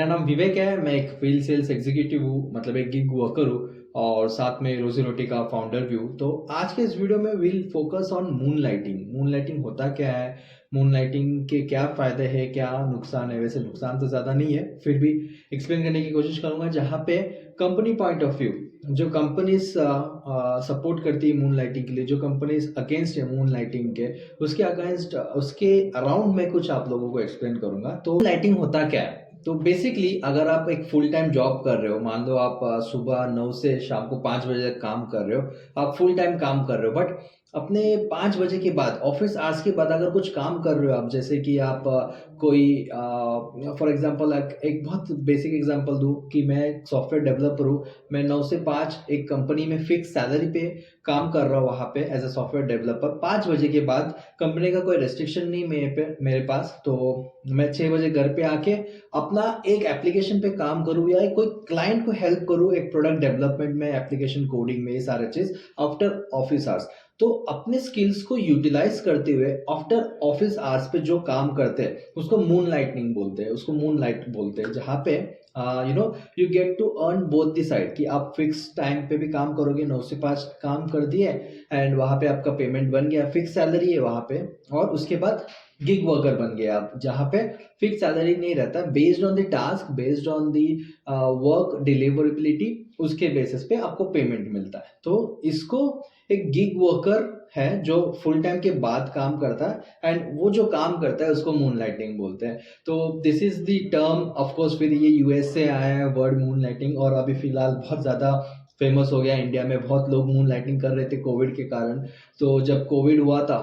मेरा नाम विवेक है, मैं एक फील्ड सेल्स एग्जीक्यूटिव हूँ, मतलब एक गिग वर्कर हूँ और साथ में रोज़ी रोटी का फाउंडर भी हूँ। तो आज के इस वीडियो में will focus on moon lighting. Moon lighting होता क्या है, मून लाइटिंग के क्या फ़ायदे हैं, क्या नुकसान है। वैसे नुकसान तो ज़्यादा नहीं है, फिर भी एक्सप्लेन करने की कोशिश करूँगा जहाँ पे कंपनी पॉइंट ऑफ व्यू, जो कंपनीज सपोर्ट करती है मून लाइटिंग के लिए, जो कंपनीज अगेंस्ट है मून लाइटिंग के, उसके अगेंस्ट उसके अराउंड मैं कुछ आप लोगों को एक्सप्लेन करूंगा। तो लाइटिंग होता क्या है? तो बेसिकली अगर आप एक फुल टाइम जॉब कर रहे हो, मान लो आप सुबह 9 से शाम को 5 बजे तक काम कर रहे हो, आप फुल टाइम काम कर रहे हो, बट अपने 5 बजे के बाद, ऑफिस आवर्स के बाद अगर कुछ काम कर रहे हो आप, जैसे कि आप कोई फॉर एग्जांपल एक बहुत बेसिक एग्जांपल दूं कि मैं सॉफ्टवेयर डेवलपर हूँ। मैं 9 से 5 एक कंपनी में फिक्स सैलरी पे काम कर रहा हूँ, वहाँ पे एज अ सॉफ्टवेयर डेवलपर। 5 बजे के बाद कंपनी का कोई रेस्ट्रिक्शन नहीं मेरे पास, तो मैं 6 बजे घर पे आके अपना एक एप्लीकेशन पे काम करूँ या कोई क्लाइंट को हेल्प करूँ एक प्रोडक्ट डेवलपमेंट में, एप्लीकेशन कोडिंग में, ये सारे चीज आफ्टर ऑफिस आवर्स। तो अपने स्किल्स को यूटिलाइज करते हुए आफ्टर ऑफिस आवर्स पे जो काम करते हैं उसको मून लाइटनिंग बोलते हैं, उसको मून लाइट बोलते हैं, जहाँ पे you get to earn both the side, कि आप फिक्स टाइम पे भी काम करोगे, 9 से 5 काम कर दिए एंड वहाँ पे आपका पेमेंट बन गया, फिक्स सैलरी है वहाँ पे। और उसके बाद गिग वर्कर बन गए आप, जहाँ पे फिक्स सैलरी नहीं रहता, based on the task, based on the work deliverability, उसके बेसिस पे आपको पेमेंट मिलता है। तो इसको एक गिग वर्कर है जो फुल टाइम के बाद काम करता है, एंड वो जो काम करता है उसको मून लाइटिंग बोलते हैं। तो this is the term, of course फिर ये यूएस से आया है वर्ड मून लाइटिंग, और अभी फिलहाल बहुत ज़्यादा फेमस हो गया इंडिया में, बहुत लोग मून लाइटिंग कर रहे थे कोविड के कारण। तो जब कोविड हुआ था,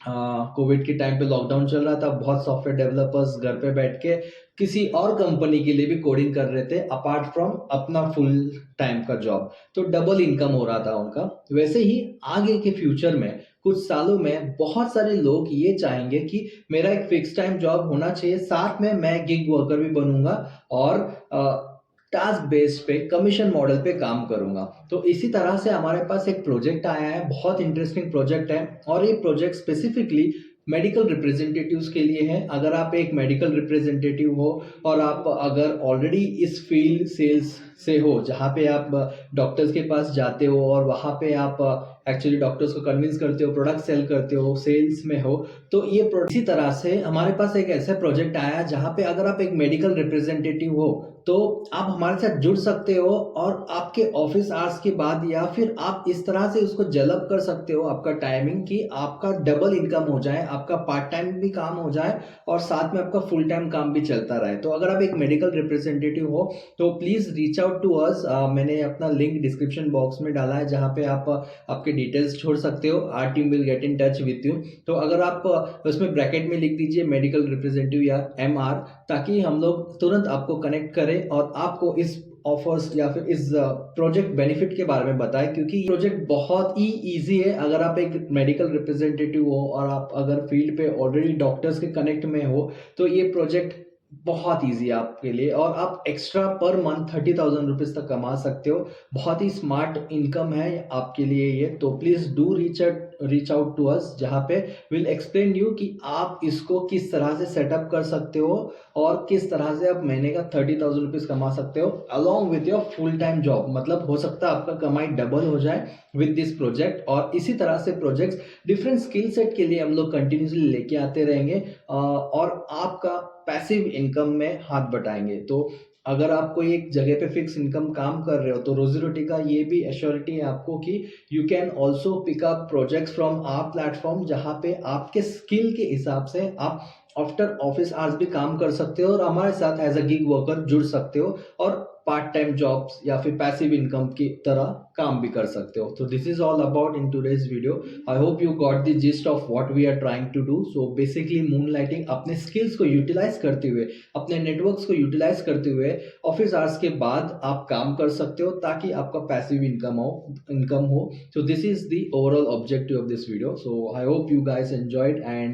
कोविड के टाइम पे लॉकडाउन चल रहा था, बहुत सॉफ्टवेयर डेवलपर्स घर पे बैठ के किसी और कंपनी के लिए भी कोडिंग कर रहे थे अपार्ट फ्रॉम अपना फुल टाइम का जॉब। तो डबल इनकम हो रहा था उनका। वैसे ही आगे के फ्यूचर में कुछ सालों में बहुत सारे लोग ये चाहेंगे कि मेरा एक फिक्स टाइम जॉब होना चाहिए, साथ में मैं गिग वर्कर भी बनूंगा और टास्क बेस्ड पे, कमीशन मॉडल पे काम करूंगा। तो इसी तरह से हमारे पास एक प्रोजेक्ट आया है, बहुत इंटरेस्टिंग प्रोजेक्ट है, और ये प्रोजेक्ट स्पेसिफिकली मेडिकल रिप्रेजेंटेटिव्स के लिए है। अगर आप एक मेडिकल रिप्रेजेंटेटिव हो और आप अगर ऑलरेडी इस फील्ड सेल्स से हो, जहाँ पे आप डॉक्टर्स के पास जाते हो और वहाँ पे आप एक्चुअली डॉक्टर्स को कन्विंस करते हो, प्रोडक्ट सेल करते हो, सेल्स में हो, तो ये इसी तरह से हमारे पास एक ऐसा प्रोजेक्ट आया है जहाँ पे अगर आप एक मेडिकल रिप्रेजेंटेटिव हो तो आप हमारे साथ जुड़ सकते हो, और आपके ऑफिस आवर्स के बाद या फिर आप इस तरह से उसको डेवलप कर सकते हो आपका टाइमिंग, कि आपका डबल इनकम हो जाए, आपका पार्ट टाइम भी काम हो जाए और साथ में आपका फुल टाइम काम भी चलता रहे। तो अगर आप एक मेडिकल रिप्रेजेंटेटिव हो तो please reach out to us. मैंने अपना लिंक डिस्क्रिप्शन बॉक्स में डाला है, जहाँ पे आप आपके डिटेल्स छोड़ सकते हो, our team will get in touch with you. तो अगर आप उसमें ब्रैकेट में लिख दीजिए मेडिकल रिप्रेजेंटेटिव या एमआर, ताकि हम लोग तुरंत आपको कनेक्ट करें और आपको इस ऑफर्स या फिर इस प्रोजेक्ट बेनिफिट के बारे में बताएं, क्योंकि ये प्रोजेक्ट बहुत ही इजी है। अगर आप एक मेडिकल रिप्रेजेंटेटिव हो और आप अगर फील्ड पे ऑलरेडी डॉक्टर्स के कनेक्ट में हो, तो ये प्रोजेक्ट बहुत इजी है आपके लिए, और आप एक्स्ट्रा पर मंथ 30,000 रुपीज तक कमा सकते हो। बहुत ही स्मार्ट इनकम है आपके लिए ये। तो please do reach out to us, जहाँ पे विल एक्सप्लेन यू कि आप इसको किस तरह से सेटअप कर सकते हो और किस तरह से आप महीने का 30,000 रुपीज कमा सकते हो along with your full time job. मतलब हो सकता है आपका कमाई डबल हो जाए विद दिस प्रोजेक्ट, और इसी तरह से प्रोजेक्ट्स डिफरेंट स्किल सेट के लिए हम लोग कंटिन्यूसली लेके आते रहेंगे और आपका पैसिव इनकम में हाथ बटाएंगे। तो अगर आप कोई एक जगह पे फिक्स इनकम काम कर रहे हो, तो रोजी रोटी का ये भी एश्योरिटी है आपको कि you can also pick up projects from our platform, जहाँ पे आपके स्किल के हिसाब से आप आफ्टर ऑफिस आवर्स भी काम कर सकते हो और हमारे साथ एज अ गिग वर्कर जुड़ सकते हो, और पार्ट टाइम जॉब्स या फिर पैसिव इनकम की तरह काम भी कर सकते हो। तो this is all about in today's video. I hope you got the gist of what we are trying to do. So basically moonlighting अपने स्किल्स को यूटिलाइज करते हुए, अपने नेटवर्क्स को यूटिलाइज करते हुए ऑफिस आवर्स के बाद आप काम कर सकते हो, ताकि आपका पैसिव इनकम हो। So this is the overall objective of this video. So I hope you guys enjoyed, and